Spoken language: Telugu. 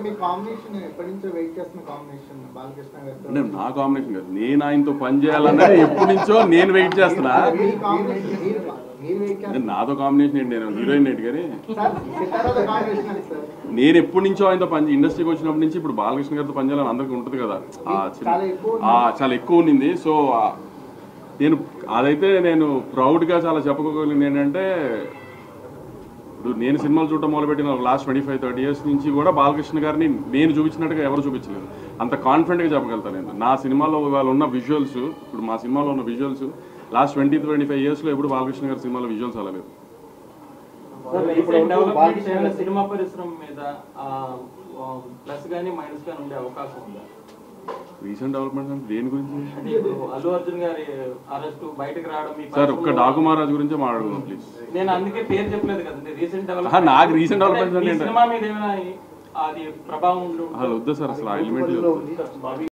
మీ కాంబినేషన్ ఎప్పటి నుంచో వెయిట్ చేస్తున్న కాంబినేషన్ బాలకృష్ణ గారితో. నా కాంబినేషన్ కాదు, నేను ఆయనతో పని చేయాలన్నది ఎప్పటి నుంచో నేను వెయిట్ చేస్తున్నా. నాతో కాంబినేషన్ ఏంటి, నేను హీరోయిన్ ఏంటి కానీ నేను ఎప్పటి నుంచో ఆయనతో పని ఇండస్ట్రీకి వచ్చినప్పటి నుంచి ఇప్పుడు బాలకృష్ణ గారితో పని చేయాలని అందరికీ ఉంటుంది కదా, చాలా ఎక్కువ ఉన్నింది. సో నేను అదైతే నేను ప్రౌడ్గా చాలా చెప్పుకోగలిగింది ఏంటంటే, ఇప్పుడు నేను సినిమాలు చూడటం మొదలుపెట్టిన లాస్ట్ 25-30 years నుంచి కూడా బాలకృష్ణ గారిని నేను చూపించినట్టుగా ఎవరు చూపించలేదు. అంత కాన్ఫిడెంట్గా చెప్పగలుగుతాను నేను. నా సినిమాలో ఇవాళ ఉన్న విజువల్స్, ఇప్పుడు మా సినిమాలో ఉన్న విజువల్స్ లాస్ట్ 20-25 yearsలో ఎప్పుడు బాలకృష్ణ గారి సినిమాలో విజువల్స్ అలా లేదు. సినిమా పరిశ్రమ మీద ప్లస్ గానీ మైనస్ గానీ ఉండే అవకాశం ఉందా? రీసెంట్ డెవలప్మెంట్స్ అంటే దేని గురించి? అల్లు అర్జున్ గారి అరెస్ట్ బయటకు రావడం. సార్ ఒక్క డాకు మహారాజ్ గురించి మాట్లాడుకుందాం ప్లీజ్. నేను అందుకే పేరు చెప్పలేదు కదండి. రీసెంట్ డెవలప్మెంట్, నాకు రీసెంట్ డెవలప్మెంట్స్ అంటే సినిమా మీద ఏమైనా అది ప్రభావం వద్దు సార్, అసలు ఆ ఎలిమెంట్